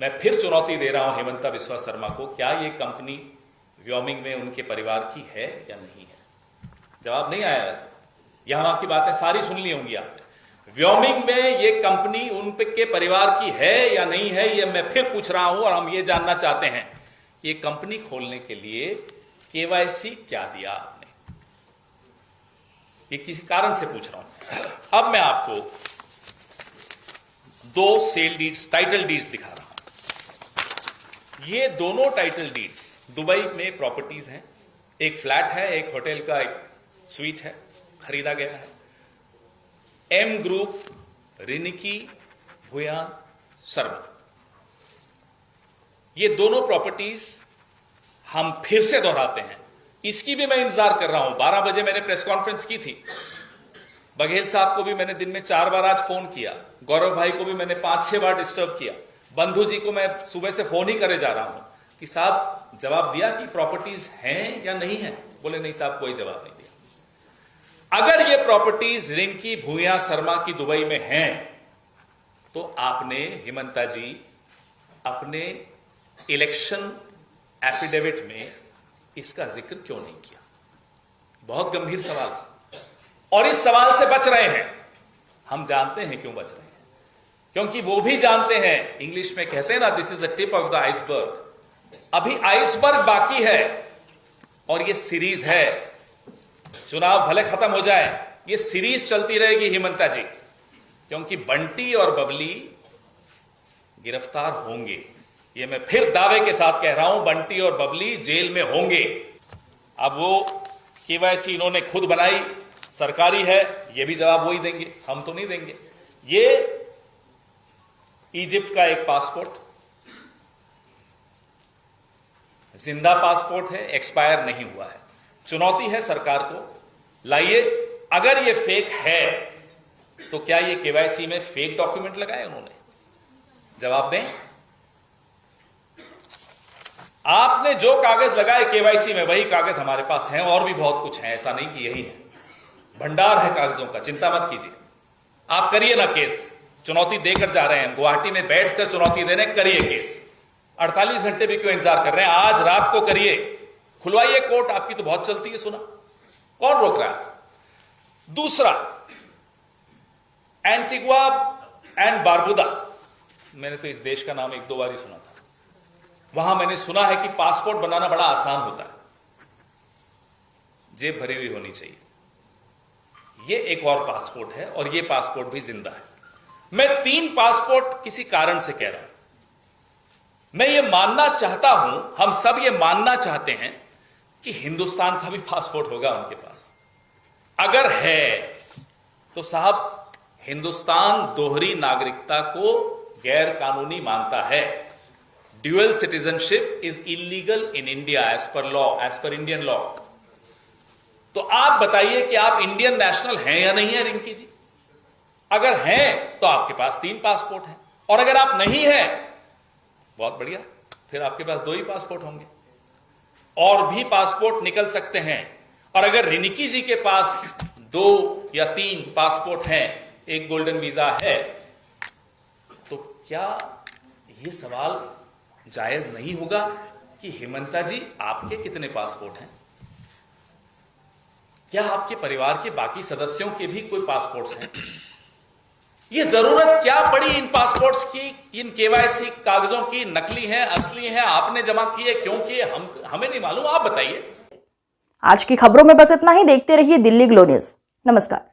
मैं फिर चुनौती दे रहा हूं हेमंता बिस्वा शर्मा को, क्या ये कंपनी व्योमिंग में उनके परिवार की है या नहीं है? जवाब नहीं आया। वैसे यहां आपकी बातें सारी सुन ली होंगी आपने। व्योमिंग में ये कंपनी उनके परिवार की है या नहीं है, ये मैं फिर पूछ रहा हूं। और हम ये जानना चाहते हैं ये कंपनी खोलने के लिए केवाईसी क्या दिया आपने? ये किसी कारण से पूछ रहा हूं। अब मैं आपको 2 सेल डीड्स, टाइटल डीड्स दिखा रहा हूं। ये दोनों टाइटल डीड्स दुबई में प्रॉपर्टीज हैं। एक फ्लैट है, एक होटल का एक स्वीट है, खरीदा गया है। एम ग्रुप, रिनिकी भुयान शर्मा, ये दोनों प्रॉपर्टीज हम फिर से दोहराते हैं। इसकी भी मैं इंतजार कर रहा हूं। 12 बजे मैंने प्रेस कॉन्फ्रेंस की थी। बघेल साहब को भी मैंने दिन में 4 बार आज फोन किया। गौरव भाई को भी मैंने 5-6 बार डिस्टर्ब किया। बंधु जी को मैं सुबह से फोन ही करे जा रहा हूं कि साहब जवाब दिया कि प्रॉपर्टीज हैं या नहीं है? बोले नहीं साहब, कोई जवाब नहीं दिया। अगर ये प्रॉपर्टीज रिंकी भूया शर्मा की दुबई में हैं, तो आपने हेमंता जी अपने इलेक्शन एफिडेविट में इसका जिक्र क्यों नहीं किया? बहुत गंभीर सवाल है और इस सवाल से बच रहे हैं। हम जानते हैं क्यों बच रहे हैं, क्योंकि वो भी जानते हैं, इंग्लिश में कहते हैं ना, this is the tip of the iceberg. अभी आइसबर्ग बाकी है और ये सीरीज है। चुनाव भले खत्म हो जाए, ये सीरीज चलती रहेगी हेमंता जी, क्योंकि बंटी और बबली गिरफ्तार होंगे। ये मैं फिर दावे के साथ कह रहा हूं, बंटी और बबली जेल में होंगे। अब वो केवाईसी इन्होंने खुद बनाई, सरकारी है, ये भी जवाब वही देंगे, हम तो नहीं देंगे। ये इजिप्ट का एक पासपोर्ट, जिंदा पासपोर्ट है, एक्सपायर नहीं हुआ है। चुनौती है सरकार को, लाइए। अगर ये फेक है तो क्या ये केवाईसी में फेक डॉक्यूमेंट लगाए उन्होंने? जवाब दें। आपने जो कागज लगाए केवाईसी में, वही कागज हमारे पास हैं और भी बहुत कुछ है, ऐसा नहीं कि यही है। भंडार है कागजों का, चिंता मत कीजिए। आप करिए ना केस, चुनौती देकर जा रहे हैं, गुवाहाटी में बैठकर चुनौती दे रहे हैं, करिए केस। 48 घंटे भी क्यों इंतजार कर रहे हैं? आज रात को करिए, खुलवाइए कोर्ट। आपकी तो बहुत चलती है, सुना, कौन रोक रहा है? दूसरा, एंटीगुआ एंड बारबुदा, मैंने तो इस देश का नाम 1-2 बार ही सुना था। वहां मैंने सुना है कि पासपोर्ट बनाना बड़ा आसान होता है, जेब भरी हुई होनी चाहिए। ये एक और पासपोर्ट है और ये पासपोर्ट भी जिंदा है। मैं 3 पासपोर्ट किसी कारण से कह रहा हूं। मैं ये मानना चाहता हूं, हम सब ये मानना चाहते हैं कि हिंदुस्तान का भी पासपोर्ट होगा उनके पास। अगर है तो साहब, हिंदुस्तान दोहरी नागरिकता को गैर कानूनी मानता है। Dual citizenship is illegal in India as per law, as per Indian law. तो आप बताइए कि आप इंडियन नेशनल हैं या नहीं है रिंकी जी? अगर हैं तो आपके पास 3 पासपोर्ट हैं, और अगर आप नहीं हैं, बहुत बढ़िया, फिर आपके पास 2 ही पासपोर्ट होंगे। और भी पासपोर्ट निकल सकते हैं। और अगर रिनिकी जी के पास 2 या 3 पासपोर्ट हैं, एक गोल्डन वीजा है, तो क्या यह सवाल जायज नहीं होगा कि हेमंता जी आपके कितने पासपोर्ट हैं? क्या आपके परिवार के बाकी सदस्यों के भी कोई पासपोर्ट्स हैं? ये जरूरत क्या पड़ी इन पासपोर्ट्स की, इन केवाईसी कागजों की? नकली हैं, असली हैं, आपने जमा किए, क्यों किए, हमें नहीं मालूम, आप बताइए। आज की खबरों में बस इतना ही। देखते रहिए दिल्ली ग्लो न्यूज। नमस्कार।